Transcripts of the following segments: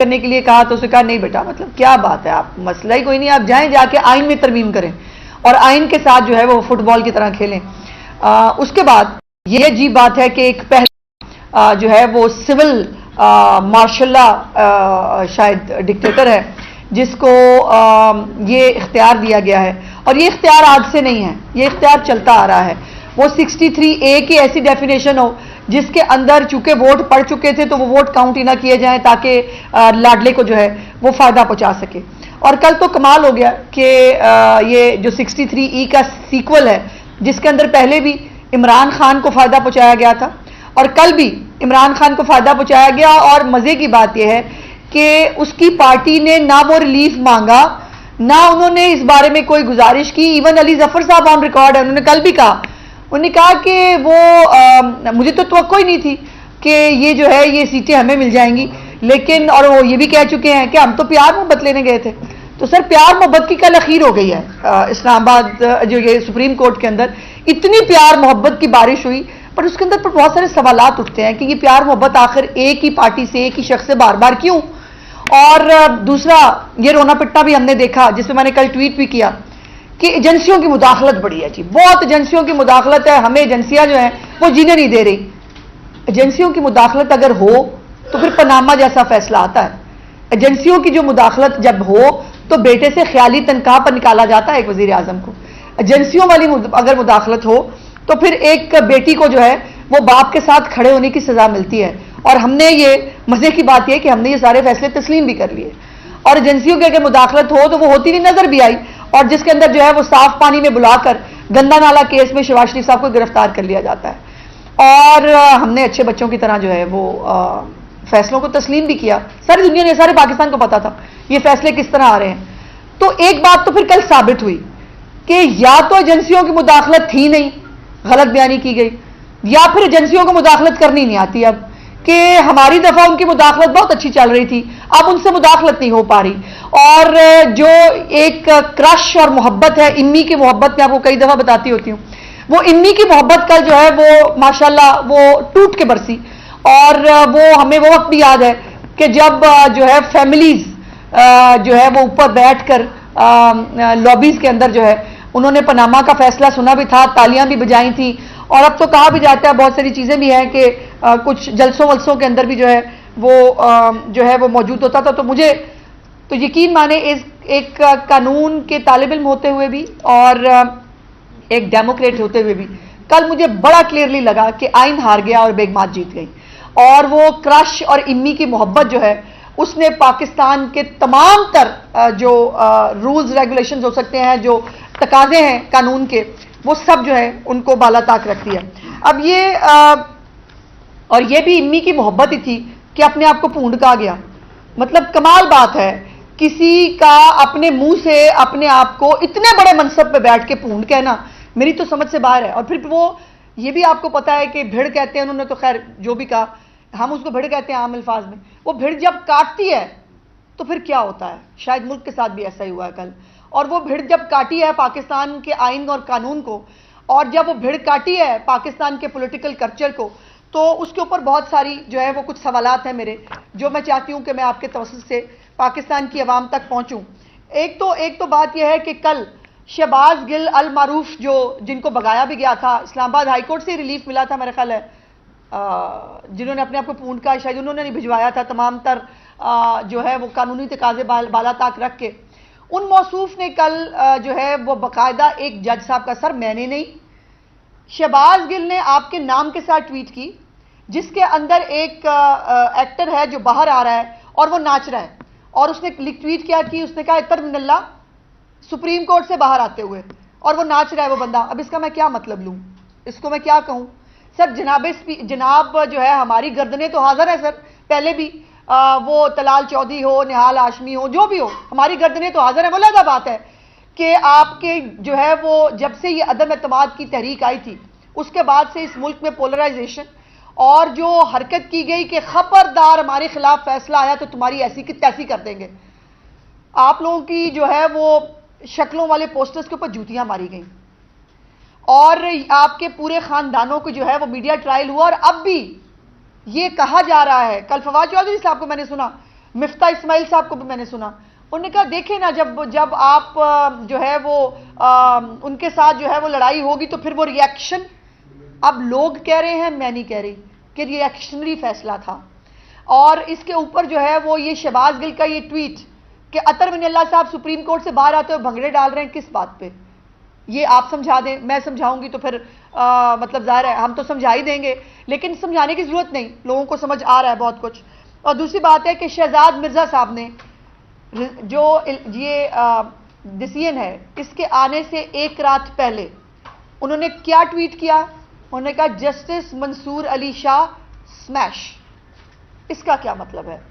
करने के लिए कहा तो उसने कहा नहीं बेटा, मतलब क्या बात है, आप मसला ही कोई नहीं, आप जाएं जाके आइन में तरमीम करें और आइन के साथ जो है वो फुटबॉल की तरह खेलें। उसके बाद ये अजीब बात है कि एक पहले जो है वो सिविल मार्शल्ला शायद डिक्टेटर है जिसको ये इख्तियार दिया गया है, और ये इख्तियार आज से नहीं है, ये इख्तियार चलता आ रहा है। वो 63A की ऐसी डेफिनेशन हो जिसके अंदर चूंकि वोट पड़ चुके थे तो वो वोट काउंट ही ना किए जाएं ताकि लाडले को जो है वो फायदा पहुंचा सके। और कल तो कमाल हो गया कि ये जो 63E का सीक्वल है जिसके अंदर पहले भी इमरान खान को फायदा पहुंचाया गया था और कल भी इमरान खान को फायदा पहुंचाया गया। और मजे की बात यह है कि उसकी पार्टी ने ना वो रिलीफ मांगा, ना उन्होंने इस बारे में कोई गुजारिश की। इवन अली जफर साहब ऑन रिकॉर्ड है, उन्होंने कल भी कहा, उन्होंने कहा कि वो मुझे तो तवक्को ही नहीं थी कि ये जो है ये सीटें हमें मिल जाएंगी, लेकिन और वो ये भी कह चुके हैं कि हम तो प्यार मोहब्बत लेने गए थे। तो सर प्यार मोहब्बत की कल अखीर हो गई है इस्लामाबाद जो ये सुप्रीम कोर्ट के अंदर इतनी प्यार मोहब्बत की बारिश हुई, पर उसके अंदर पर बहुत सारे सवालात उठते हैं कि ये प्यार मोहब्बत आखिर एक ही पार्टी से एक ही शख्स से बार बार क्यों। और दूसरा ये रोना पिट्टा भी हमने देखा जिसमें मैंने कल ट्वीट भी किया कि एजेंसियों की मुदाखलत बड़ी है जी, बहुत एजेंसियों की मुदाखलत है, हमें एजेंसियां जो हैं वो जीने नहीं दे रही। एजेंसियों की मुदाखलत अगर हो तो फिर पनामा जैसा फैसला आता है। एजेंसियों की जो मुदाखलत जब हो तो बेटे से ख्याली तनख्वाह पर निकाला जाता है एक वजीर आजम को। एजेंसियों वाली अगर मुदाखलत हो तो फिर एक बेटी को जो है वो बाप के साथ खड़े होने की सजा मिलती है। और हमने ये मजे की बात यह कि हमने ये सारे फैसले तस्लीम भी कर लिए। और एजेंसियों की अगर मुदाखलत हो तो वो होती हुई नजर भी आई, और जिसके अंदर जो है वो साफ पानी में बुलाकर गंदा नाला केस में शहबाज शरीफ साहब को गिरफ्तार कर लिया जाता है। और हमने अच्छे बच्चों की तरह जो है वो फैसलों को तस्लीम भी किया। सारी दुनिया ने, सारे पाकिस्तान को पता था ये फैसले किस तरह आ रहे हैं। तो एक बात तो फिर कल साबित हुई कि या तो एजेंसियों की मुदाखलत थी नहीं, गलत बयानी की गई, या फिर एजेंसियों को मुदाखलत करनी नहीं आती। अब कि हमारी दफा उनकी मुदाखलत बहुत अच्छी चल रही थी, अब उनसे मुदाखलत नहीं हो पा रही। और जो एक क्रश और मोहब्बत है, इम्मी की मोहब्बत मैं आपको कई दफा बताती होती हूँ, वो इम्मी की मोहब्बत कल जो है वो माशाल्लाह वो टूट के बरसी। और वो हमें वो वक्त भी याद है कि जब जो है फैमिलीज जो है वो ऊपर बैठकर लॉबीज के अंदर जो है उन्होंने पनामा का फैसला सुना भी था, तालियां भी बजाई थी। और अब तो कहा भी जाता है, बहुत सारी चीजें भी हैं कि कुछ जलसों वलसों के अंदर भी जो है वो जो है वो मौजूद होता था। तो मुझे तो यकीन माने एक कानून के तालिब इल्म होते हुए भी और एक डेमोक्रेट होते हुए भी कल मुझे बड़ा क्लियरली लगा कि आइन हार गया और बेगमात जीत गई। और वो क्रश और इम्मी की मोहब्बत जो है उसने पाकिस्तान के तमाम तर जो रूल्स रेगुलेशंस हो सकते हैं, जो तकाजे हैं कानून के, वो सब जो है उनको बाला ताक रख दिया। अब ये और ये भी इम्मी की मोहब्बत ही थी कि अपने आप को पूंड कहा गया। मतलब कमाल बात है, किसी का अपने मुंह से अपने आप को इतने बड़े मनसब पे बैठ के पूंड कहना मेरी तो समझ से बाहर है। और फिर वो ये भी आपको पता है कि भिड़ कहते हैं, उन्होंने तो खैर जो भी कहा, हम उसको भिड़ कहते हैं आम अल्फाज में। वो भिड़ जब काटती है तो फिर क्या होता है, शायद मुल्क के साथ भी ऐसा ही हुआ है कल। और वो भिड़ जब काटी है पाकिस्तान के आइन और कानून को, और जब वो भिड़ काटी है पाकिस्तान के पॉलिटिकल कल्चर को, तो उसके ऊपर बहुत सारी जो है वो कुछ सवालात हैं मेरे, जो मैं चाहती हूं कि मैं आपके तवज्जुह से पाकिस्तान की आवाम तक पहुंचूं। एक तो बात यह है कि कल शहबाज गिल अल मारूफ जो जिनको भगाया भी गया था, इस्लामाबाद हाईकोर्ट से रिलीफ मिला था मेरा ख्याल है, जिन्होंने अपने आप को पूंड का शायद उन्होंने नहीं भिजवाया था, तमाम तर जो है वो कानूनी तकाजे बाला ताक रख के, उन मौसूफ ने कल जो है वो बाकायदा एक जज साहब का, सर मैंने नहीं, शहबाज गिल ने आपके नाम के साथ ट्वीट की जिसके अंदर एक एक्टर है जो बाहर आ रहा है और वो नाच रहा है, और उसने ट्वीट किया कि उसने कहा इतर मिनल्ला सुप्रीम कोर्ट से बाहर आते हुए, और वो नाच रहा है वो बंदा। अब इसका मैं क्या मतलब लूं, इसको मैं क्या कहूं सर? जनाब जो है हमारी गर्दनें तो हाजिर है सर, पहले भी वो तलाल चौधरी हो, निहाल हाशमी हो, जो भी हो, हमारी गर्दनें तो हाजिर है। वो अलग बात है कि आपके जो है वो जब से ये अदम एतमाद की तहरीक आई थी उसके बाद से इस मुल्क में पोलराइजेशन और जो हरकत की गई कि खबरदार हमारे खिलाफ फैसला आया तो तुम्हारी ऐसी की तैसी कर देंगे, आप लोगों की जो है वो शक्लों वाले पोस्टर्स के ऊपर जूतियां मारी गई, और आपके पूरे खानदानों को जो है वो मीडिया ट्रायल हुआ। और अब भी ये कहा जा रहा है, कल फवाद चौधरी साहब को मैंने सुना मिफ्ता इस्माइल साहब को भी मैंने सुना, उन्होंने कहा देखें ना, जब आप जो है वो उनके साथ जो है वो लड़ाई होगी तो फिर वो रिएक्शन, अब लोग कह रहे हैं, मैं नहीं कह रही, कि रिएक्शनरी फैसला था। और इसके ऊपर जो है वो ये शहबाज गिल का ये ट्वीट कि अतर मिनल्ला साहब सुप्रीम कोर्ट से बाहर आते हुए भंगड़े डाल रहे हैं, किस बात पे, ये आप समझा दें, मैं समझाऊंगी तो फिर मतलब जाहिर है हम तो समझा ही देंगे, लेकिन समझाने की जरूरत नहीं, लोगों को समझ आ रहा है बहुत कुछ। और दूसरी बात है कि शहजाद मिर्जा साहब ने जो ये डिसीजन है, इसके आने से एक रात पहले उन्होंने क्या ट्वीट किया, उन्होंने कहा जस्टिस मंसूर अली शाह स्मैश। इसका क्या मतलब है?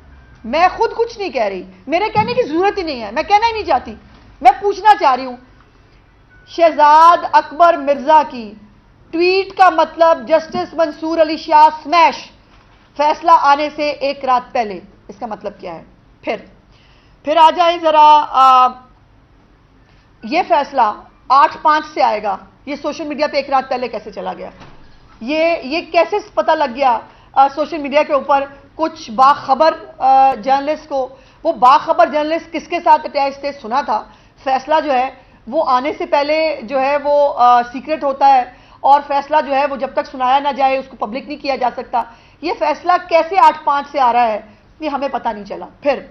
मैं खुद कुछ नहीं कह रही, मेरे कहने की जरूरत ही नहीं है, मैं कहना ही नहीं चाहती, मैं पूछना चाह रही हूं, शहजाद अकबर मिर्जा की ट्वीट का मतलब जस्टिस मंसूर अली शाह स्मैश, फैसला आने से एक रात पहले, इसका मतलब क्या है? फिर आ जाए जरा, ये फैसला 8/5 से आएगा, ये सोशल मीडिया पे एक रात पहले कैसे चला गया? ये कैसे पता लग गया सोशल मीडिया के ऊपर कुछ बाखबर जर्नलिस्ट को? वो बाखबर जर्नलिस्ट किसके साथ अटैच थे? सुना था फैसला जो है वो आने से पहले जो है वो सीक्रेट होता है, और फैसला जो है वो जब तक सुनाया ना जाए उसको पब्लिक नहीं किया जा सकता। ये फैसला कैसे 8/5 से आ रहा है, ये हमें पता नहीं चला। फिर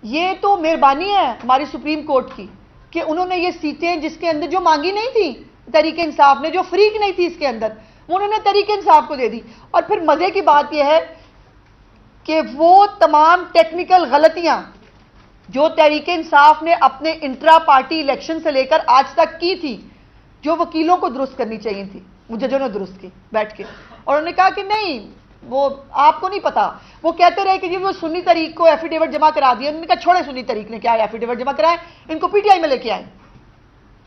ये तो मेहरबानी है हमारी सुप्रीम कोर्ट की कि उन्होंने ये सीटें जिसके अंदर जो मांगी नहीं थी तहरीक इंसाफ ने, जो फ्रीक नहीं थी इसके अंदर, वो उन्होंने तहरीक इंसाफ को दे दी। और फिर मजे की बात यह है कि वो तमाम टेक्निकल गलतियां जो तहरीक इंसाफ ने अपने इंट्रा पार्टी इलेक्शन से लेकर आज तक की थी, जो वकीलों को दुरुस्त करनी चाहिए थी, जजों ने दुरुस्त की बैठ के, और उन्होंने कहा कि नहीं वो आपको नहीं पता। वो कहते रहे कि जी वो सुन्नी तरीक को एफिडेविट जमा करा दिया, उन्होंने कहा छोड़े सुन्नी तरीक ने क्या एफिडेविट जमा कराए, इनको पीटीआई में लेके आए।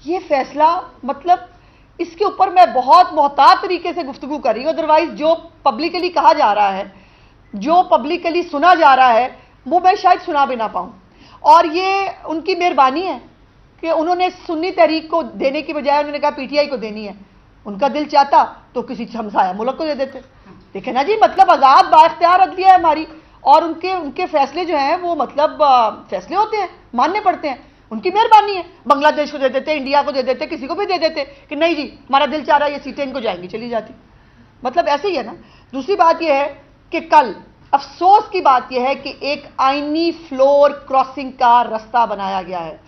ये फैसला मतलब इसके ऊपर मैं बहुत मोहतात तरीके से गुफ्तगू कर रही हूं, अदरवाइज जो पब्लिकली कहा जा रहा है, जो पब्लिकली सुना जा रहा है, वो मैं शायद सुना भी ना पाऊं। और ये उनकी मेहरबानी है कि उन्होंने सुन्नी तहरीक को देने की बजाय उन्होंने कहा पीटीआई को देनी है। उनका दिल चाहता तो किसी हमसाया मुल्क को दे देते। देखे ना जी, मतलब आजाद बाख्तियार अदलिया है हमारी, और उनके फैसले जो हैं वो मतलब फैसले होते हैं, मानने पड़ते हैं, उनकी मेहरबानी है। बांग्लादेश को दे देते, इंडिया को दे देते, किसी को भी दे देते कि नहीं जी हमारा दिल चाह रहा है ये सीटें इनको जाएंगी, चली जाती। मतलब ऐसे ही है ना। दूसरी बात यह है कि कल अफसोस की बात यह है कि एक आईनी फ्लोर क्रॉसिंग का रास्ता बनाया गया है,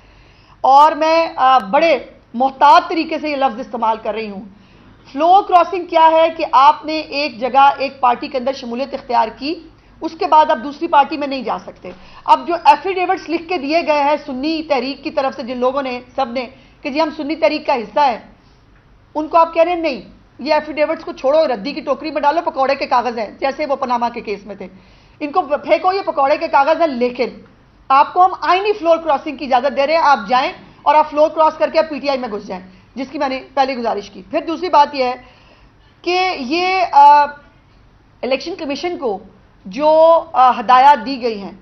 और मैं बड़े मोहतात तरीके से ये लफ्ज इस्तेमाल कर रही हूं। फ्लोर क्रॉसिंग क्या है कि आपने एक जगह एक पार्टी के अंदर शमूलियत इख्तियार की, उसके बाद आप दूसरी पार्टी में नहीं जा सकते। अब जो एफिडेविट्स लिख के दिए गए हैं सुन्नी तहरीक की तरफ से, जिन लोगों ने सब ने कि जी हम सुन्नी तहरीक का हिस्सा है, उनको आप कह रहे हैं नहीं, ये एफिडेविट्स को छोड़ो, रद्दी की टोकरी में डालो, पकौड़े के कागज हैं, जैसे वो पनामा के केस में थे, इनको फेंको, ये पकौड़े के कागज हैं। लेकिन आपको हम आईनी फ्लोर क्रॉसिंग की इजाजत दे रहे हैं, आप जाएं और आप फ्लोर क्रॉस करके आप पीटीआई में घुस जाएं, जिसकी मैंने पहले गुजारिश की। फिर दूसरी बात यह है कि ये इलेक्शन कमीशन को जो हदायत दी गई हैं,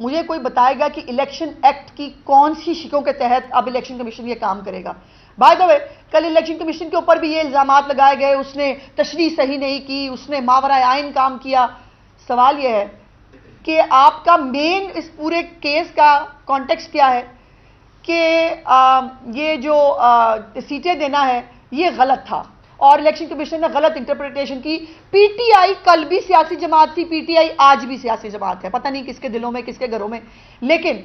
मुझे कोई बताएगा कि इलेक्शन एक्ट की कौन सी शिकों के तहत अब इलेक्शन कमीशन ये काम करेगा। बाय द वे, कल इलेक्शन कमीशन के ऊपर भी ये इल्जामात लगाए गए, उसने तशरीह सही नहीं की, उसने मावरा आइन काम किया। सवाल यह है कि आपका मेन इस पूरे केस का कॉन्टेक्स्ट क्या है कि ये जो सीटें देना है ये गलत था और इलेक्शन कमीशन ने गलत इंटरप्रिटेशन की। पीटीआई कल भी सियासी जमात थी, पीटीआई आज भी सियासी जमात है, पता नहीं किसके दिलों में किसके घरों में। लेकिन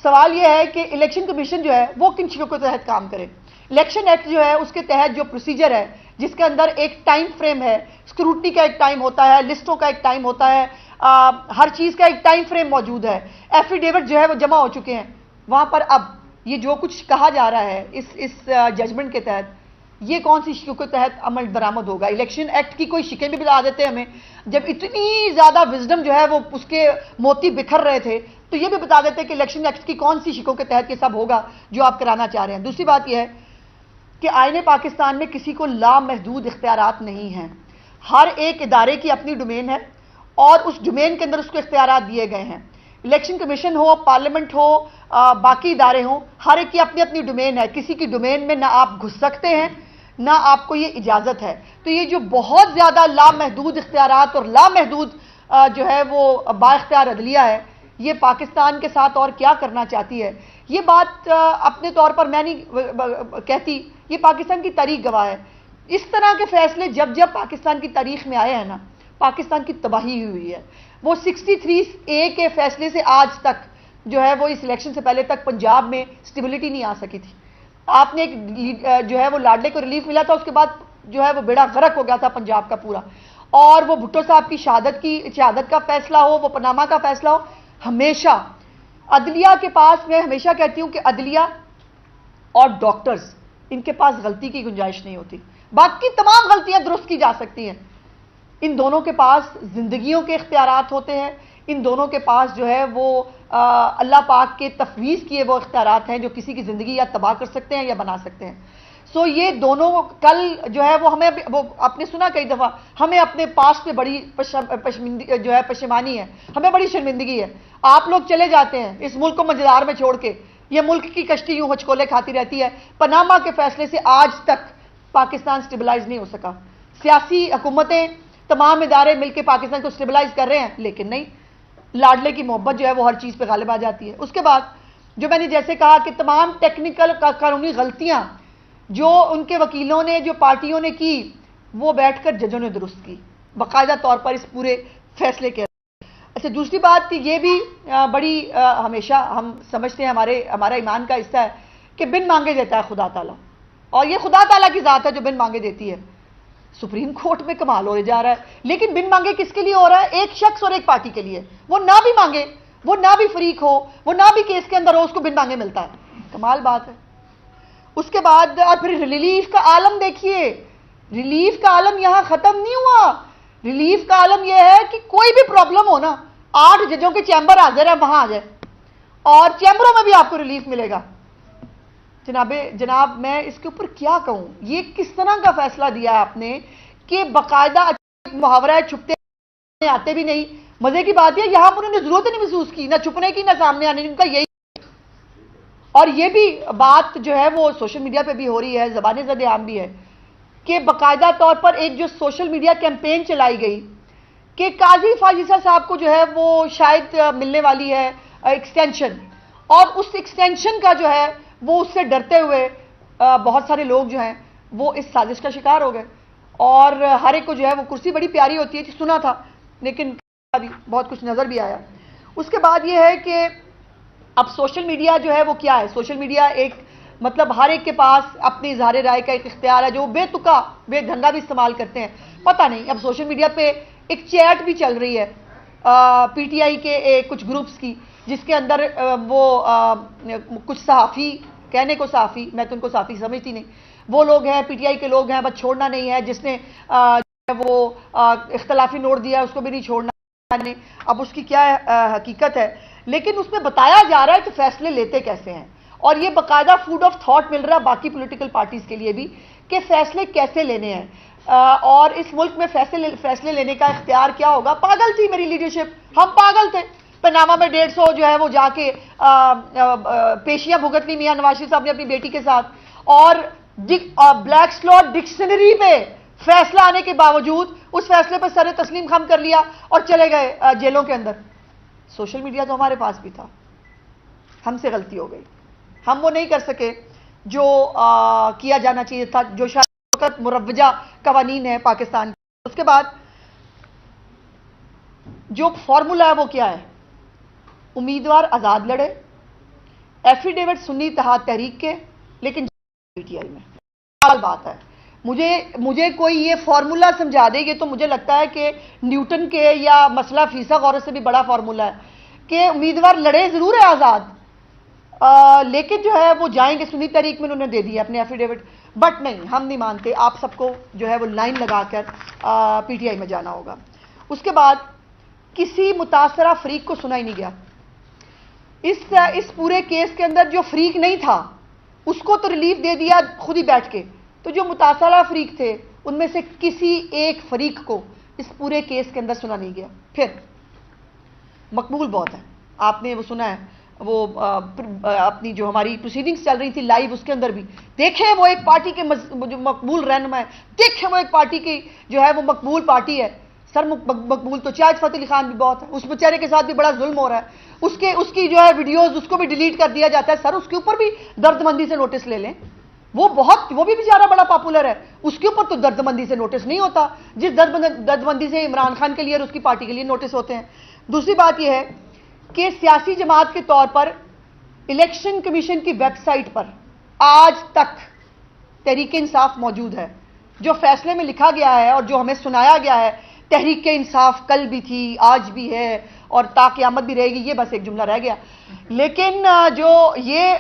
सवाल यह है कि इलेक्शन कमीशन जो है वो किन चीजों के तहत काम करे। इलेक्शन एक्ट जो है उसके तहत जो प्रोसीजर है, जिसके अंदर एक टाइम फ्रेम है, स्क्रूटनी का एक टाइम होता है, लिस्टों का एक टाइम होता है, हर चीज का एक टाइम फ्रेम मौजूद है। एफिडेविट जो है वो जमा हो चुके हैं वहां पर। अब ये जो कुछ कहा जा रहा है इस जजमेंट के तहत, ये कौन सी शिकों के तहत अमल दरामद होगा? इलेक्शन एक्ट की कोई शिकें भी बता देते हैं हमें, जब इतनी ज्यादा विजडम जो है वो उसके मोती बिखर रहे थे, तो ये भी बता देते हैं कि इलेक्शन एक्ट की कौन सी शिकों के तहत ये सब होगा जो आप कराना चाह रहे हैं। दूसरी बात यह है कि आईने पाकिस्तान में किसी को लामहदूद इख्तियारात नहीं हैं। हर एक इदारे की अपनी डोमेन है और उस डोमेन के अंदर उसको इख्तियारात दिए गए हैं। इलेक्शन कमीशन हो, पार्लियामेंट हो, बाकी इदारे हों, हर एक की अपनी अपनी डोमेन है। किसी की डोमेन में ना आप घुस सकते हैं ना आपको ये इजाजत है। तो ये जो बहुत ज्यादा लामहदूद इख्तियारात और लामहदूद जो है वो बाइख्तियार अदलिया है, ये पाकिस्तान के साथ और क्या करना चाहती है, ये बात अपने तौर पर मैं नहीं कहती, ये पाकिस्तान की तारीख गवाह है। इस तरह के फैसले जब जब पाकिस्तान की तारीख में आए हैं ना, पाकिस्तान की तबाही हुई है। वो 63A के फैसले से आज तक जो है वो इस इलेक्शन से पहले तक पंजाब में स्टेबिलिटी नहीं आ सकी थी। आपने एक जो है वो लाडले को रिलीफ मिला था, उसके बाद जो है वो बेड़ा गर्क हो गया था पंजाब का पूरा। और वो भुट्टो साहब की शहादत का फैसला हो, वो पनामा का फैसला हो, हमेशा अदलिया के पास, मैं हमेशा कहती हूं कि अदलिया और डॉक्टर्स, इनके पास गलती की गुंजाइश नहीं होती। बाकी तमाम गलतियां दुरुस्त की जा सकती हैं, इन दोनों के पास जिंदगियों के इख्तियारात होते हैं, इन दोनों के पास जो है वो अल्लाह पाक के तफवीज़ किए वो इख्तियारात हैं जो किसी की ज़िंदगी या तबाह कर सकते हैं या बना सकते हैं। सो ये दोनों कल जो है वो हमें, वो आपने सुना कई दफ़ा, हमें अपने पास पे बड़ी जो है पशेमानी है, हमें बड़ी शर्मिंदगी है। आप लोग चले जाते हैं इस मुल्क को मजेदार में छोड़ के, ये मुल्क की कश्ती यूं हचकोले खाती रहती है। पनामा के फैसले से आज तक पाकिस्तान स्टेबलाइज नहीं हो सका। सियासी हुकूमतें, तमाम इदारे मिलकर पाकिस्तान को स्टेबलाइज कर रहे हैं, लेकिन नहीं, लाडले की मोहब्बत जो है वो हर चीज़ पे गालिब आ जाती है। उसके बाद जो मैंने जैसे कहा कि तमाम टेक्निकल कानूनी गलतियां जो उनके वकीलों ने, जो पार्टियों ने की, वो बैठकर जजों ने दुरुस्त की बाकायदा तौर पर इस पूरे फैसले के। अच्छा, दूसरी बात कि ये भी बड़ी हमेशा हम समझते हैं, हमारा ईमान का हिस्सा है कि बिन मांगे देता है खुदा ताला, और ये खुदा ताला की ज़ात है जो बिन मांगे देती है। सुप्रीम कोर्ट में कमाल हो जा रहा है, लेकिन बिन मांगे किसके लिए हो रहा है? एक शख्स और एक पार्टी के लिए। वो ना भी मांगे, वो ना भी फरीक हो, वो ना भी केस के अंदर हो, उसको बिन मांगे मिलता है। कमाल बात है। उसके बाद फिर रिलीफ का आलम देखिए, रिलीफ का आलम यहां खत्म नहीं हुआ। रिलीफ का आलम यह है कि कोई भी प्रॉब्लम हो ना, 8 जजों के चैम्बर हाजिर है, वहां आ जाए और चैम्बरों में भी आपको रिलीफ मिलेगा। जनाब मैं इसके ऊपर क्या कहूं, ये किस तरह का फैसला दिया है आपने कि बाकायदा मुहावरा है, छुपते आते भी नहीं। मजे की बात है, यहां पर उन्होंने जरूरत नहीं महसूस की, ना छुपने की ना सामने आने की, उनका यही। और ये भी बात जो है वो सोशल मीडिया पे भी हो रही है, ज़बाने ज़द आम भी है कि बाकायदा तौर पर एक जो सोशल मीडिया कैंपेन चलाई गई कि काजी फाजिसा साहब को जो है वो शायद मिलने वाली है एक्सटेंशन, और उस एक्सटेंशन का जो है वो उससे डरते हुए बहुत सारे लोग जो हैं वो इस साजिश का शिकार हो गए। और हर एक को जो है वो कुर्सी बड़ी प्यारी होती है, सुना था, लेकिन अभी बहुत कुछ नज़र भी आया। उसके बाद ये है कि अब सोशल मीडिया जो है वो क्या है? सोशल मीडिया एक मतलब हर एक के पास अपनी इज़हार राय का एक इख्तियार है, जो बेतुका बेढंगा भी इस्तेमाल करते हैं। पता नहीं, अब सोशल मीडिया पे एक चैट भी चल रही है पीटीआई के कुछ ग्रुप्स की, जिसके अंदर वो कुछ सहाफ़ी, कहने को सहाफ़ी, मैं तो उनको सहाफ़ी समझती नहीं, वो लोग हैं पीटीआई के लोग हैं, बस छोड़ना नहीं है, जिसने वो इख्तलाफी नोट दिया उसको भी नहीं छोड़ना नहीं। अब उसकी क्या हकीकत है, लेकिन उसमें बताया जा रहा है कि फैसले लेते कैसे हैं, और ये बाकायदा फूड ऑफ थॉट मिल रहा है बाकी पॉलिटिकल पार्टीज के लिए भी कि फैसले कैसे लेने हैं, और इस मुल्क में फैसले लेने का इख्तियार क्या होगा। पागल थी मेरी लीडरशिप, हम पागल थे। पनामा में 150 जो है वो जाके पेशियां भुगत ली मियां नवाज शरीफ साहब ने अपनी बेटी के साथ, और ब्लैक स्लॉट डिक्शनरी पे फैसला आने के बावजूद उस फैसले पर सर तस्लीम खम कर लिया और चले गए जेलों के अंदर। सोशल मीडिया तो हमारे पास भी था, हमसे गलती हो गई, हम वो नहीं कर सके जो किया जाना चाहिए था, जो शायद मुरव्वजा कवानीन है पाकिस्तान। उसके बाद जो फॉर्मूला है वो क्या है? उम्मीदवार आजाद लड़े, एफिडेविट सुन्नी इत्तेहाद तहरीक के, लेकिन पीटीआई में बात है। मुझे कोई ये फॉर्मूला समझा देगी तो मुझे लगता है कि न्यूटन के या मसला फीसा गौरव से भी बड़ा फॉर्मूला है कि उम्मीदवार लड़े जरूर है आजाद, लेकिन जो है वो जाएंगे सुन्नी तहरीक में, उन्होंने दे दिया अपने एफिडेविट, बट नहीं, हम नहीं मानते, आप सबको जो है वो लाइन लगाकर पीटीआई में जाना होगा। उसके बाद किसी मुतासरा फरीक को सुना ही नहीं गया इस पूरे केस के अंदर। जो फरीक नहीं था उसको तो रिलीफ दे दिया खुद ही बैठ के, तो जो मुतासरा फरीक थे उनमें से किसी एक फरीक को इस पूरे केस के अंदर सुना नहीं गया। फिर मकबूल बहुत है, आपने वो सुना है, वो अपनी जो हमारी प्रोसीडिंग्स चल रही थी लाइव, उसके अंदर भी देखें वो एक पार्टी के जो मकबूल रहनुमा है, देखें वो एक पार्टी की जो है वो मकबूल पार्टी है, सर मकबूल तो शाहिद फतेह अली खान भी बहुत है, उस बेचारे के साथ भी बड़ा जुल्म हो रहा है, उसकी जो है वीडियोस उसको भी डिलीट कर दिया जाता है। सर उसके ऊपर भी दर्दमंदी से नोटिस ले लें, वो भी बेचारा बड़ा पॉपुलर है, उसके ऊपर तो दर्दमंदी से नोटिस नहीं होता जिस दर्दमंदी से इमरान खान के लिए और उसकी पार्टी के लिए नोटिस होते हैं। दूसरी बात यह है कि सियासी जमात के तौर पर इलेक्शन कमीशन की वेबसाइट पर आज तक तहरीक इंसाफ मौजूद है। जो फैसले में लिखा गया है और जो हमें सुनाया गया है, तहरीक इंसाफ कल भी थी, आज भी है और ताक़यामत भी रहेगी, ये बस एक जुमला रह गया। लेकिन जो ये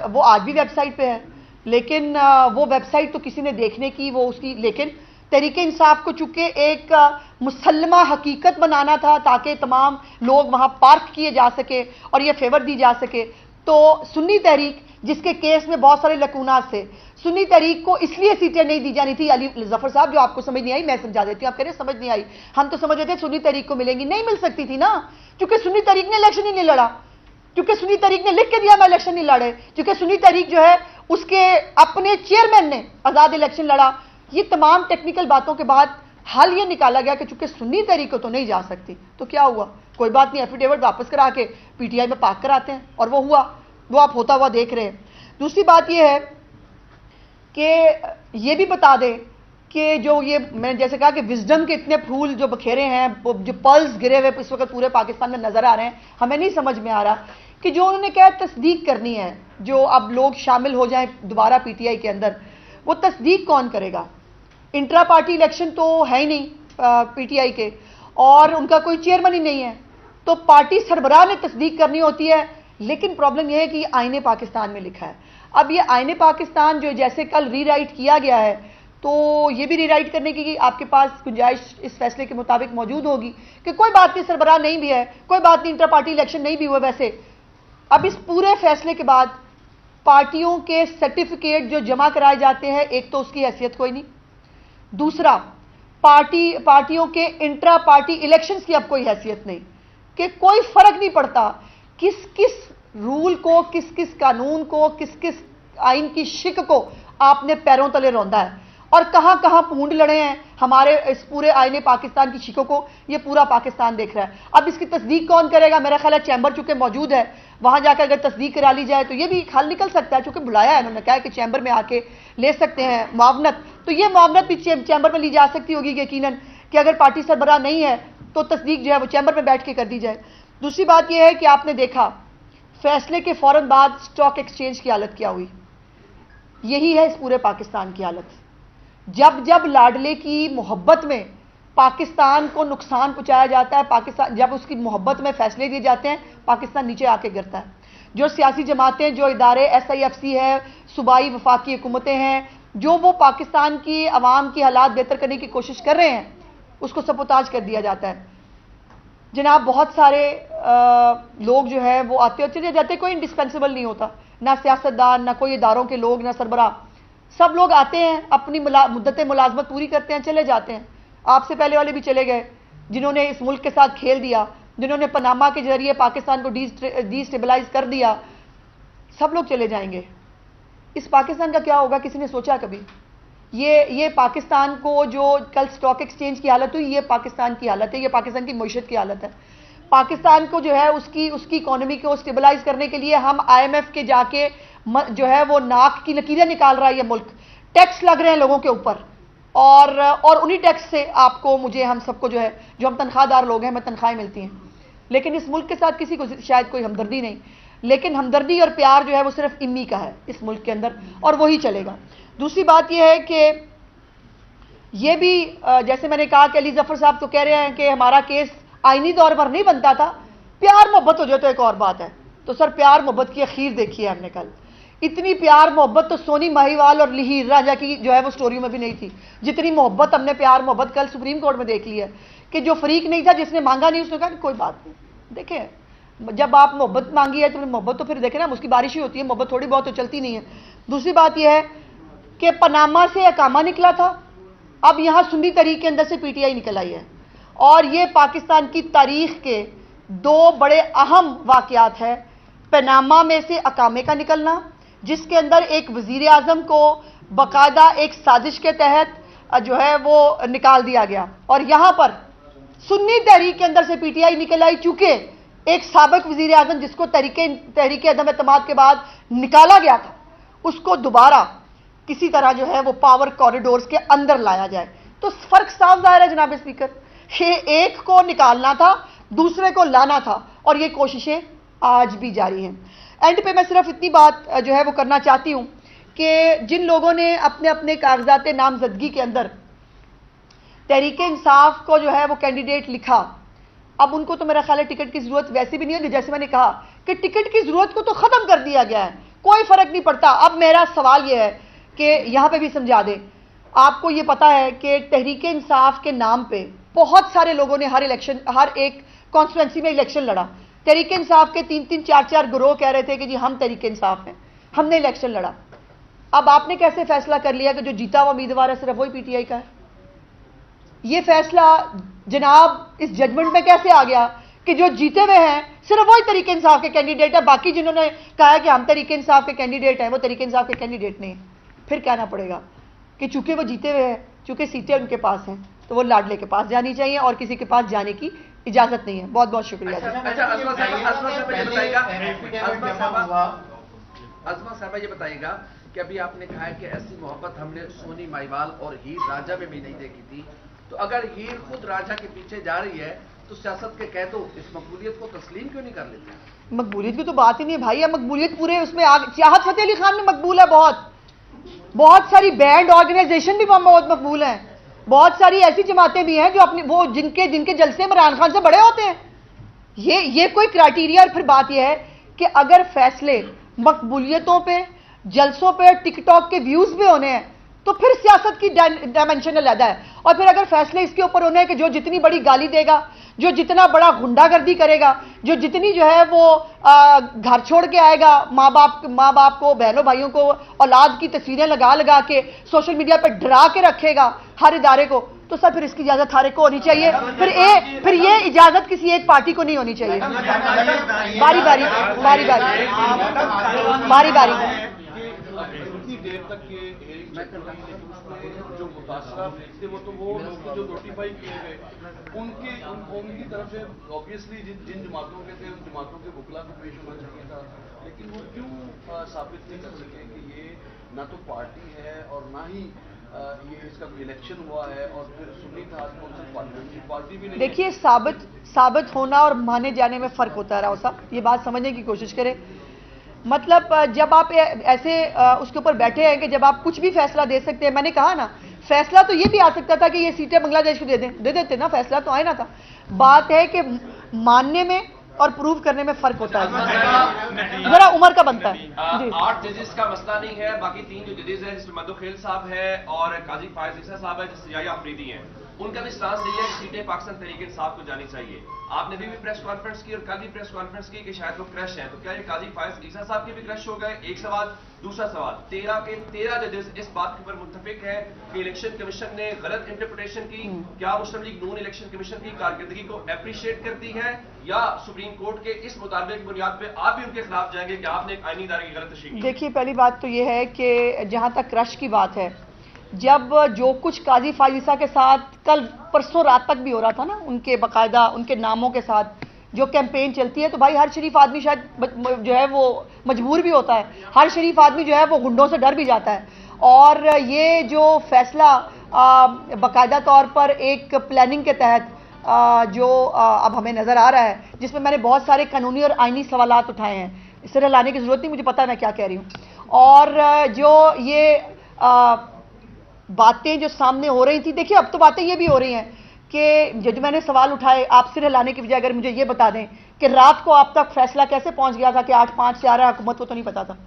वो आज भी वेबसाइट पे है, लेकिन वो वेबसाइट तो किसी ने देखने की वो उसकी, लेकिन तहरीक इंसाफ को चूंकि एक मुसल्लमा हकीकत बनाना था ताकि तमाम लोग वहां पार्क किए जा सके और ये फेवर दी जा सके, तो सुन्नी तहरीक जिसके केस में बहुत सारे लकूनात थे, सुन्नी तहरीक को इसलिए सीटें नहीं दी जानी थी। अली जफर साहब, जो आपको समझ नहीं आई मैं समझा देती हूं, आप कह रहे समझ नहीं आई, हम तो समझ रहे थे सुन्नी तहरीक को मिलेंगी, नहीं मिल सकती थी ना, क्योंकि सुन्नी तहरीक ने इलेक्शन ही नहीं लड़ा, क्योंकि सुन्नी तहरीक ने लिख के दिया मैं इलेक्शन नहीं लड़े, क्योंकि सुन्नी तहरीक जो है उसके अपने चेयरमैन ने आजाद इलेक्शन लड़ा। ये तमाम टेक्निकल बातों के बाद हल ये निकाला गया कि चूंकि सुन्नी तहरीक को तो नहीं जा सकती, तो क्या हुआ, कोई बात नहीं, एफिडेविट वापस करा के पीटीआई में पार्क कराते हैं, और वो हुआ, वो आप होता हुआ देख रहे हैं। दूसरी बात यह है कि ये भी बता दें कि जो ये मैंने जैसे कहा कि विजडम के इतने फूल जो बखेरे हैं, जो पल्स गिरे हुए इस वक्त पूरे पाकिस्तान में नजर आ रहे हैं, हमें नहीं समझ में आ रहा कि जो उन्होंने कहा तस्दीक करनी है, जो अब लोग शामिल हो जाएं दोबारा पीटीआई के अंदर, वो तस्दीक कौन करेगा? इंट्रा पार्टी इलेक्शन तो है ही नहीं पीटीआई के, और उनका कोई चेयरमैन ही नहीं है, तो पार्टी सरबराह ने तस्दीक करनी होती है। लेकिन प्रॉब्लम यह है कि आईने पाकिस्तान में लिखा है। अब ये आईने पाकिस्तान जो जैसे कल रीराइट किया गया है, तो ये भी रीराइट करने की आपके पास गुंजाइश इस फैसले के मुताबिक मौजूद होगी कि कोई बात नहीं, सरबराह नहीं भी है, कोई बात नहीं, इंटर पार्टी इलेक्शन नहीं भी हुआ। वैसे अब इस पूरे फैसले के बाद पार्टियों के सर्टिफिकेट जो जमा कराए जाते हैं, एक तो उसकी हैसियत कोई नहीं, दूसरा पार्टियों के इंट्रा पार्टी इलेक्शंस की अब कोई हैसियत नहीं, कि कोई फर्क नहीं पड़ता किस किस रूल को, किस किस कानून को, किस किस आइन की शिक को आपने पैरों तले रौंदा है और कहां कहां पूंड लड़े हैं हमारे इस पूरे आईने पाकिस्तान की शिकों को, ये पूरा पाकिस्तान देख रहा है। अब इसकी तस्दीक कौन करेगा? मेरा ख्याल है चैम्बर चूंकि मौजूद है, वहां जाकर अगर तस्दीक करा ली जाए तो ये भी हल निकल सकता है, चूंकि बुलाया है उन्होंने, कहा है कि चैम्बर में आके ले सकते हैं मुआवनत, तो ये मुआवनत भी चैम्बर में ली जा सकती होगी यकीनन, कि अगर पार्टी सरबराह नहीं है तो तस्दीक जो है वो चैम्बर में बैठ के कर दी जाए। दूसरी बात यह है कि आपने देखा फैसले के फौरन बाद स्टॉक एक्सचेंज की हालत क्या हुई, यही है इस पूरे पाकिस्तान की हालत। जब जब लाडले की मोहब्बत में पाकिस्तान को नुकसान पहुंचाया जाता है, पाकिस्तान जब उसकी मोहब्बत में फैसले दिए जाते हैं, पाकिस्तान नीचे आके गिरता है। जो सियासी जमातें, जो इदारे SIFC है, सूबाई वफाकी हुकूमतें हैं, जो वो पाकिस्तान की आवाम की हालात बेहतर करने की कोशिश कर रहे हैं, उसको सबोताज कर दिया जाता है। जनाब बहुत सारे लोग जो है वो आते और चले जाते, कोई इंडिस्पेंसिबल नहीं होता, ना सियासतदान, ना कोई इदारों के लोग, ना सरबराह, सब लोग आते हैं, अपनी मुद्दत मुलाजमत पूरी करते हैं, चले जाते हैं। आपसे पहले वाले भी चले गए, जिन्होंने इस मुल्क के साथ खेल दिया, जिन्होंने पनामा के जरिए पाकिस्तान को डिस्टेबलाइज कर दिया, सब लोग चले जाएंगे। इस पाकिस्तान का क्या होगा, किसी ने सोचा कभी? ये पाकिस्तान को जो कल स्टॉक एक्सचेंज की हालत हुई, ये पाकिस्तान की हालत है, ये पाकिस्तान की मईशत की हालत है। पाकिस्तान को जो है उसकी इकोनॉमी को स्टेबलाइज करने के लिए हम IMF के जाके जो है वो नाक की लकीरें निकाल रहा है ये मुल्क, टैक्स लग रहे हैं लोगों के ऊपर, और उन्हीं टैक्स से आपको, मुझे, हम सबको जो है, जो हम तनख्वाहदार लोग हैं, हमें तनख्वाहें मिलती हैं, लेकिन इस मुल्क के साथ किसी को शायद कोई हमदर्दी नहीं। लेकिन हमदर्दी और प्यार जो है वो सिर्फ इन्हीं का है इस मुल्क के अंदर, और वही चलेगा। दूसरी बात यह है कि ये भी जैसे मैंने कहा कि अली जफर साहब तो कह रहे हैं कि हमारा केस आईनी तौर पर नहीं बनता था, प्यार मोहब्बत हो जाए तो एक और बात है। तो सर प्यार मोहब्बत की अखीर देखी है हमने कल, इतनी प्यार मोहब्बत तो सोनी महिवाल और लिहीर राजा की जो है वो स्टोरियों में भी नहीं थी, जितनी मोहब्बत हमने प्यार मोहब्बत कल सुप्रीम कोर्ट में देख ली है, कि जो फरीक नहीं था, जिसने मांगा नहीं, उसने कहा कि कोई बात नहीं। देखें, जब आप मोहब्बत मांगी है तो मोहब्बत तो फिर देखें ना, उसकी बारिश ही होती है, मोहब्बत थोड़ी बहुत तो चलती नहीं है। दूसरी बात यह है कि पनामा से अकामा निकला था, अब यहां सुन्नी तहरीक के अंदर से PTI निकल आई है, और ये पाकिस्तान की तारीख के दो बड़े अहम वाकयात है। पनामा में से अकामे का निकलना, जिसके अंदर एक वजीर आजम को बाकायदा एक साजिश के तहत जो है वो निकाल दिया गया। और यहां पर सुन्नी तहरीक के अंदर से पीटीआई निकल आई, चूंकि एक साबिक वजीर आजम जिसको तहरीक अदम एतमाद के बाद निकाला गया था, उसको दोबारा किसी तरह जो है वो पावर कॉरिडोर्स के अंदर लाया जाए। तो फर्क साफ जाहिर है जनाब स्पीकर, ये एक को निकालना था, दूसरे को लाना था, और ये कोशिशें आज भी जारी हैं। एंड पे मैं सिर्फ इतनी बात जो है वो करना चाहती हूं कि जिन लोगों ने अपने अपने कागजात नामजदगी के अंदर तहरीक इंसाफ को जो है वो कैंडिडेट लिखा, अब उनको तो मेरा ख्याल है टिकट की जरूरत वैसे भी नहीं है। जैसे मैंने कहा कि टिकट की जरूरत को तो खत्म कर दिया गया है, कोई फर्क नहीं पड़ता। अब मेरा सवाल यह है कि यहां पे भी समझा दें, आपको ये पता है कि तहरीक इंसाफ के नाम पे बहुत सारे लोगों ने हर एक कॉन्स्टिट्यूंसी में इलेक्शन लड़ा। तहरीक इंसाफ के 3-3, 4-4 गिरोह कह रहे थे कि जी हम तहरीक इंसाफ हैं, हमने इलेक्शन लड़ा। अब आपने कैसे फैसला कर लिया कि जो जीता हुआ उम्मीदवार है सिर्फ वही पीटीआई का है? ये फैसला जनाब इस जजमेंट में कैसे आ गया कि जो जीते हुए हैं सिर्फ वही तहरीक इंसाफ के कैंडिडेट है, बाकी जिन्होंने कहा कि हम तहरीक इंसाफ के कैंडिडेट हैं वो तहरीक इंसाफ के कैंडिडेट नहीं? फिर कहना पड़ेगा कि चूंकि वो जीते हुए हैं, चूंकि सीटें उनके पास हैं, तो वो लाडले के पास जानी चाहिए और किसी के पास जाने की इजाजत नहीं है। बहुत बहुत शुक्रिया। अज़मा साहबा ये बताइएगा कि अभी आपने कहा है कि ऐसी मोहब्बत हमने सोनी माहिवाल और हीर राजा में भी नहीं देखी थी, तो अगर हीर खुद राजा के पीछे जा रही है तो सियासत के कह दो इस मकबूलियत को तस्लीम क्यों नहीं कर लेते? मकबूलियत की तो बात ही नहीं है भाई, मकबूलियत पूरे उसमें चाहत फतेह अली खान में मकबूल है, बहुत सारी बैंड ऑर्गेनाइजेशन भी बहुत मकबूल हैं, बहुत सारी ऐसी जमातें भी हैं जो अपनी वो जिनके जलसे इमरान खान से बड़े होते हैं। ये कोई क्राइटेरिया? और फिर बात यह है कि अगर फैसले मकबूलियतों पे, जलसों पे, टिकटॉक के व्यूज पे होने हैं तो फिर सियासत की डायमेंशन अलग है। और फिर अगर फैसले इसके ऊपर होने हैं कि जो जितनी बड़ी गाली देगा, जो जितना बड़ा गुंडागर्दी करेगा, जो जितनी जो है वो घर छोड़ के आएगा, माँ बाप को, बहनों भाइयों को, औलाद की तस्वीरें लगा के सोशल मीडिया पर डरा के रखेगा हर इदारे को, तो सर फिर इसकी इजाजत हर एक को होनी चाहिए। फिर ये इजाजत किसी एक पार्टी को नहीं होनी चाहिए। बारी बारी जो मुतासरा थे वो तो वो लोग जो नोटिफाई किए गए उनकी तरफ से ऑब्वियसली जिन जमातों के थे उन जमातों के वकला को पेश होना चाहिए था, लेकिन वो क्यों साबित नहीं कर सके कि ये ना तो पार्टी है और ना ही ये इसका इलेक्शन हुआ है और फिर सुन्नी था पार्लियामेंट्री पार्टी भी नहीं। देखिए, साबित होना और माने जाने में फर्क होता है राव साहब, ये बात समझने की कोशिश करें। मतलब जब आप ऐसे उसके ऊपर बैठे हैं कि जब आप कुछ भी फैसला दे सकते हैं, मैंने कहा ना फैसला तो ये भी आ सकता था कि ये सीटें बांग्लादेश को दे देते ना, फैसला तो आए ना था। बात है कि मानने में और प्रूव करने में फर्क होता है, जरा उम्र का बनता है। 8 जजेस का मसला नहीं है, बाकी 3 जो जजेस हैं जिसमें मधु खेल साहब है और काजी फायज ईसा साहब है, जिससे याया अफरीदी हैं, उनका भी स्टांस यही है कि सीटें पाकिस्तान तहरीक इंसाफ को जानी चाहिए। आपने भी प्रेस कॉन्फ्रेंस की और कल भी प्रेस कॉन्फ्रेंस की कि शायद वो क्रश हैं, तो क्या ये काजी फायज ईसा साहब के भी क्रश हो गए? एक सवाल। दूसरा सवाल, 13 के 13 जजेस इस बात के ऊपर मुत्तफिक है कि इलेक्शन कमीशन ने गलत इंटरप्रिटेशन की। क्या मुस्लिम लीग नून इलेक्शन कमीशन की कारकर्दगी को अप्रिशिएट करती है या सुप्रीम कोर्ट के इस मुतालबे की बुनियाद पे आप भी उनके खिलाफ जाएंगे कि आपने एक आईनी इदारे की गलत तशरीह की? देखिए, पहली बात तो यह है कि जहां तक क्रश की बात है, जब जो कुछ काजी फाइजा के साथ कल परसों रात तक भी हो रहा था ना, उनके बाकायदा उनके नामों के साथ जो कैंपेन चलती है, तो भाई हर शरीफ आदमी शायद जो है वो मजबूर भी होता है, हर शरीफ आदमी जो है वो गुंडों से डर भी जाता है। और ये जो फैसला बाकायदा तौर पर एक प्लानिंग के तहत जो अब हमें नज़र आ रहा है, जिसमें मैंने बहुत सारे कानूनी और आइनी सवालात उठाए हैं, इस तरह लाने की ज़रूरत नहीं, मुझे पता है मैं क्या कह रही हूँ। और जो ये बातें जो सामने हो रही थी, देखिए अब तो बातें ये भी हो रही हैं कि जो मैंने सवाल उठाए, आप सिर हिलाने की बजाय अगर मुझे ये बता दें कि रात को आप तक फैसला कैसे पहुंच गया था कि 8-5 से आ रहा है, हुकूमत को तो नहीं पता था,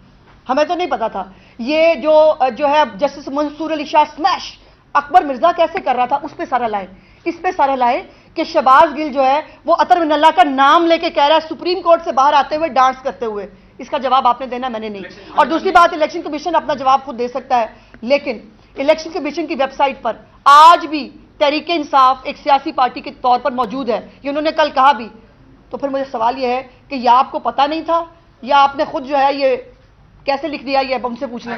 हमें तो नहीं पता था। ये जो है जस्टिस मंसूर अली शाह स्मैश अकबर मिर्जा कैसे कर रहा था, उस पर सारा लाए, इस पे सारा लाए कि शहबाज गिल जो है वो अतर मिनल्ला का नाम लेके कह रहा है सुप्रीम कोर्ट से बाहर आते हुए डांस करते हुए। इसका जवाब आपने देना, मैंने नहीं। और दूसरी बात, इलेक्शन कमीशन अपना जवाब खुद दे सकता है, लेकिन इलेक्शन कमीशन की वेबसाइट पर आज भी तहरीक इंसाफ एक सियासी पार्टी के तौर पर मौजूद है, ये उन्होंने कल कहा भी। तो फिर मुझे सवाल यह है कि या आपको पता नहीं था या आपने खुद जो है ये कैसे लिख दिया ये अब उनसे पूछ लें।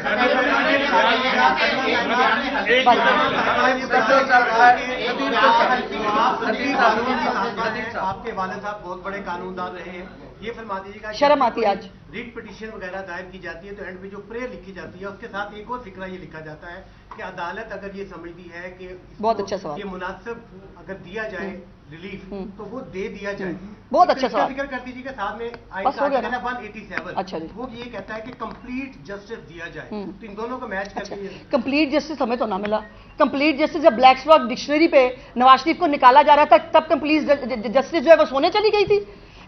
आपके वालिद साहब बहुत बड़े कानूनदान रहे हैं, ये फरमा दीजिएगा शर्म आती है आज। रीट पिटीशन वगैरह दायर की जाती है तो एंड में जो प्रेयर लिखी जाती है उसके साथ एक और फिक्रा ये लिखा जाता है कि अदालत अगर ये समझती है कि बहुत अच्छा सवाल, ये मुनासिब अगर दिया जाए रिलीफ तो वो दे दिया जाए। बहुत अच्छा सवाल। जिक्र कर दीजिएगा साथ में बस हो गया ना? 187 अच्छा जी। वो ये कहता है कि कंप्लीट जस्टिस दिया जाए। तो इन दोनों को मैच करके कंप्लीट जस्टिस हमें तो ना मिला। कंप्लीट जस्टिस जब ब्लैक रॉक डिक्शनरी पे नवाज शरीफ को निकाला जा रहा था तब कंप्लीट जस्टिस जो है वो सोने चली गई थी।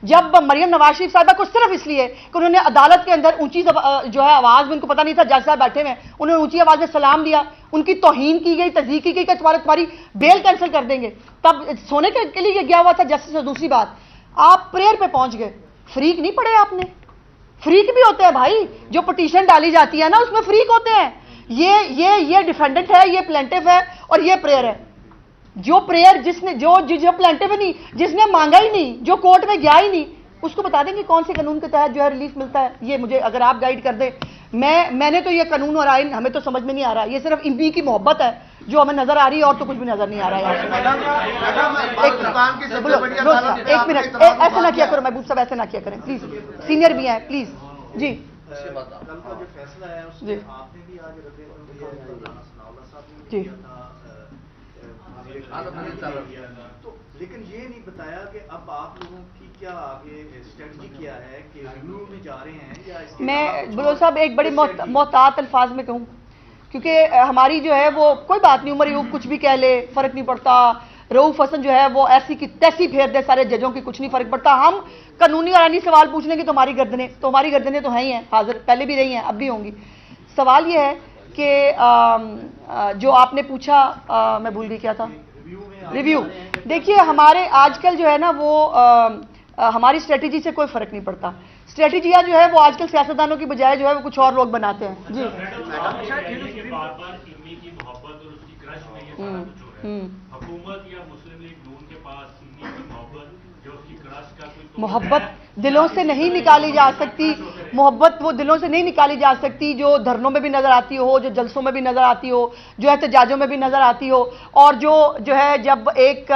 जब मरियम नवाज शरीफ साहिबा को सिर्फ इसलिए कि उन्होंने अदालत के अंदर ऊंची जो है आवाज में, उनको पता नहीं था जज साहब बैठे हुए, उन्होंने ऊंची आवाज में सलाम दिया, उनकी तौहीन की गई, तज़दीक की गई कि तुम्हारी बेल कैंसिल कर देंगे, तब सोने के लिए गया हुआ था जस्टिस। और दूसरी बात, आप प्रेयर पे पहुंच गए, फ्रीक नहीं पढ़े आपने। फ्रीक भी होते हैं भाई, जो पिटीशन डाली जाती है ना उसमें फ्रीक होते हैं। ये डिफेंडेंट है, ये प्लेंटिफ है और ये प्रेयर है। जो प्रेयर जिसने जो प्लेंटिफ नहीं, जिसने मांगा ही नहीं, जो कोर्ट में गया ही नहीं, उसको बता देंगे कौन से कानून के तहत जो है रिलीफ मिलता है। ये मुझे अगर आप गाइड कर दें। मैंने तो ये कानून और आइन हमें तो समझ में नहीं आ रहा। ये सिर्फ इम्पी की मोहब्बत है जो हमें नजर आ रही है और तो कुछ भी नजर नहीं आ रहा है। एक मिनट, ऐसे ना किया करो महबूब साहब, ऐसे ना किया करें प्लीज, सीनियर भी हैं प्लीज जी। कल का जो फैसला है जी आपने भी आज जी तो लेकिन ये नहीं बताया कि अब आप लोगों की क्या आगे स्ट्रेटजी क्या है कि रिव्यू में जा रहे हैं या इसके मैं बुलो साहब एक बड़ी मोहतात अल्फाज में कहूँ, क्योंकि हमारी जो है वो कोई बात नहीं, उमर यूब कुछ भी कह ले फर्क नहीं पड़ता, रऊफ हसन जो है वो ऐसी की तैसी फेर दे सारे जजों की, कुछ नहीं फर्क पड़ता। हम कानूनी और आईनी सवाल पूछने की तो हमारी गर्दनें तो हैं ही हैं, हाजिर पहले भी रही हैं अब भी होंगी। सवाल ये है कि जो आपने पूछा, मैं भूल गई क्या था, रिव्यू। देखिए हमारे आजकल जो है ना वो हमारी स्ट्रेटेजी से कोई फर्क नहीं पड़ता। स्ट्रेटेजियां जो है वो आजकल सियासतदानों की बजाय जो है वो कुछ और लोग बनाते हैं जी। मोहब्बत दिलों से नहीं निकाली जा सकती, मोहब्बत वो दिलों से नहीं निकाली जा सकती जो धरनों में भी नजर आती हो, जो जलसों में भी नजर आती हो, जो एहतजाजों में भी नजर आती हो, और जो है जब एक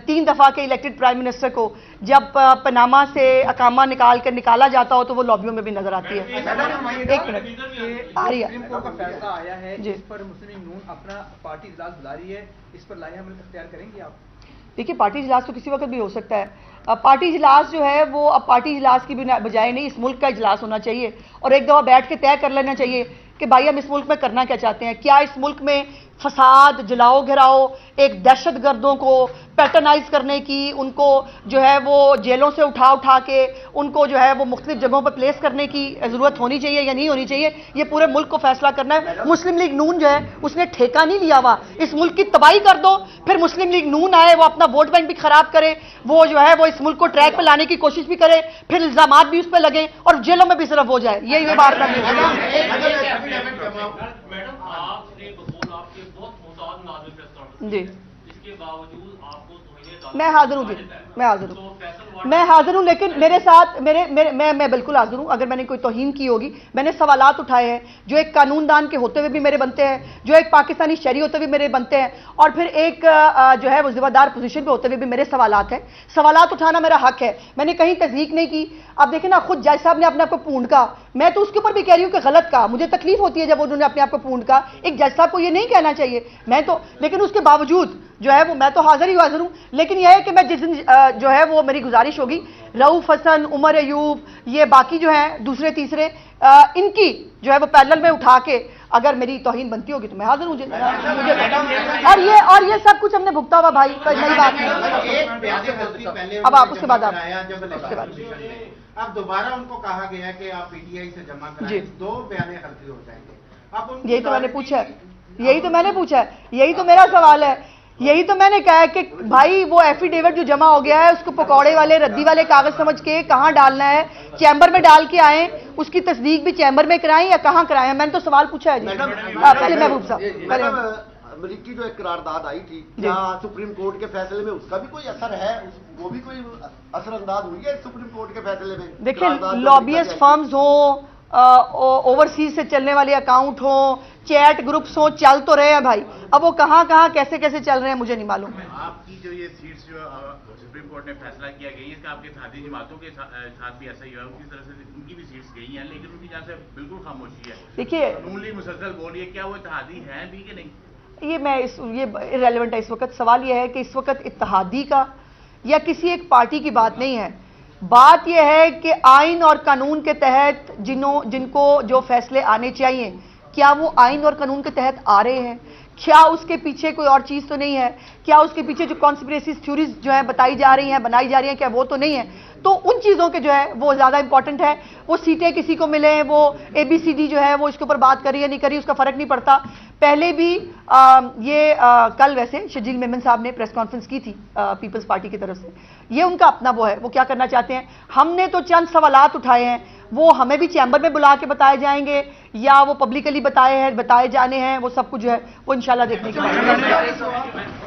3 दफा के इलेक्टेड प्राइम मिनिस्टर को जब पनामा से अकामा निकाला जाता हो तो वो लॉबियों में भी नजर आती है। एक मिनट आ रही है, सुप्रीम कोर्ट का फैसला आया है जिस पर मुस्लिम लीग नून अपना पार्टी इजलास बुला रही है, इस पर लाया अमल इख्तियार करेंगे आप? देखिए पार्टी इजलास तो किसी वक्त भी हो सकता है। पार्टी इजलास जो है वो अब पार्टी इजलास की बजाय नहीं, इस मुल्क का इजलास होना चाहिए और एक दफा बैठ के तय कर लेना चाहिए कि भाई हम इस मुल्क में करना क्या चाहते हैं। क्या इस मुल्क में फसाद, जलाओ घिराओ, एक दहशतगर्दों को पैटर्नाइज करने की, उनको जो है वो जेलों से उठा के उनको जो है वो मुख्तलिफ जगहों पर प्लेस करने की ज़रूरत होनी चाहिए या नहीं होनी चाहिए, ये पूरे मुल्क को फैसला करना है। मुस्लिम लीग नून जो है उसने ठेका नहीं लिया हुआ, इस मुल्क की तबाही कर दो, फिर मुस्लिम लीग नून आए, वो अपना वोट बैंक भी खराब करे, वो जो है वो इस मुल्क को ट्रैक पर लाने की कोशिश भी करे, फिर इल्जामात भी उस पर लगे और जेलों में भी सिर्फ हो जाए। ये बात करनी जी। इसके बावजूद आपको मैं हाजिर हूँ जी, मैं हाजिर हूँ, लेकिन मेरे साथ मैं बिल्कुल हाजिर हूँ। अगर मैंने कोई तौहीन की होगी, मैंने सवालात उठाए हैं जो एक कानूनदान के होते हुए भी मेरे बनते हैं, जो एक पाकिस्तानी शहरी होते हुए भी मेरे बनते हैं, और फिर एक जो है वो जिम्मेदार पोजीशन पे होते हुए भी मेरे सवालात हैं। सवालात उठाना मेरा हक है, मैंने कहीं तस्दीक नहीं की। अब देखें ना, खुद जज साहब ने अपने आप को पूर्ण कहा, मैं तो उसके ऊपर भी कह रही हूँ कि गलत कहा। मुझे तकलीफ होती है जब उन्होंने अपने आप को पूर्ण कहा, एक जज साहब को ये नहीं कहना चाहिए। मैं तो, लेकिन उसके बावजूद जो है वो मैं तो हाजिर हूँ। लेकिन यह है कि मैं जिस दिन जो है वो मेरी गुजारिश होगी, रऊफ हसन, उमर अयूब, ये बाकी जो हैं दूसरे तीसरे, इनकी जो है वो पैनल में उठा के अगर मेरी तौहीन बनती होगी तो मैं हाजिर हूँ। और ये सब कुछ हमने भुगता हुआ भाई, कोई नई बात नहीं। अब आप उसके बाद अब दोबारा उनको कहा गया कि आप पीटीआई से जमा कराएं, 2 बयाने हल्के हो जाएंगे। अब यही तो मैंने पूछा है, यही तो मेरा सवाल है, यही तो मैंने कहा है कि भाई वो एफिडेविट जो जमा हो गया है उसको पकौड़े वाले रद्दी वाले कागज समझ के कहाँ डालना है, चैम्बर में डाल के आए, उसकी तस्दीक भी चैम्बर में कराएं या कहाँ कराएं? मैंने तो सवाल पूछा है जी। पहले महबूब साहब, अमरीकी जो एक करारदाद आई थी, क्या सुप्रीम कोर्ट के फैसले में उसका भी कोई असर है? वो भी कोई असरअंदाज हुई है सुप्रीम कोर्ट के फैसले में? देखिए लॉबियस्ट फर्म्स हो, ओवरसीज से चलने वाले अकाउंट हो, चैट ग्रुप्स हो, चल तो रहे हैं भाई, अब वो कहाँ कहाँ कैसे कैसे चल रहे हैं मुझे नहीं मालूम। आपकी जो ये सीट्स जो सुप्रीम कोर्ट ने फैसला किया गया इसका आपके साथी जमातों के साथ भी ऐसा ही हुआ, उनकी तरफ से उनकी भी सीट्स गई हैं, लेकिन उनकी यहाँ से बिल्कुल खामोशी है। देखिए नून लीग मुसलसल बोल रही है, क्या वो इत्तेहादी हैं भी कि नहीं? ये इररेलेवेंट है इस वक्त। सवाल यह है कि इस वक्त इत्तेहादी का या किसी एक पार्टी की बात नहीं है, बात यह है कि आइन और कानून के तहत जिनको जो फैसले आने चाहिए क्या वो आइन और कानून के तहत आ रहे हैं, क्या उसके पीछे कोई और चीज तो नहीं है, क्या उसके पीछे जो कॉन्स्पिरेसी थ्योरीज जो है बताई जा रही हैं, बनाई जा रही हैं, क्या वो तो नहीं है। तो उन चीजों के जो है वो ज्यादा इंपॉर्टेंट है। वो सीटें किसी को मिले, वो ABCD जो है वो इसके ऊपर बात करी या नहीं करी उसका फर्क नहीं पड़ता। पहले भी कल वैसे शजील मेमन साहब ने प्रेस कॉन्फ्रेंस की थी पीपल्स पार्टी की तरफ से, ये उनका अपना वो है, वो क्या करना चाहते हैं। हमने तो चंद सवालात उठाए हैं, वो हमें भी चैम्बर में बुला के बताए जाएंगे या वो पब्लिकली बताए जाने हैं, वो सब कुछ जो है वो इंशाल्लाह देखने के बाद।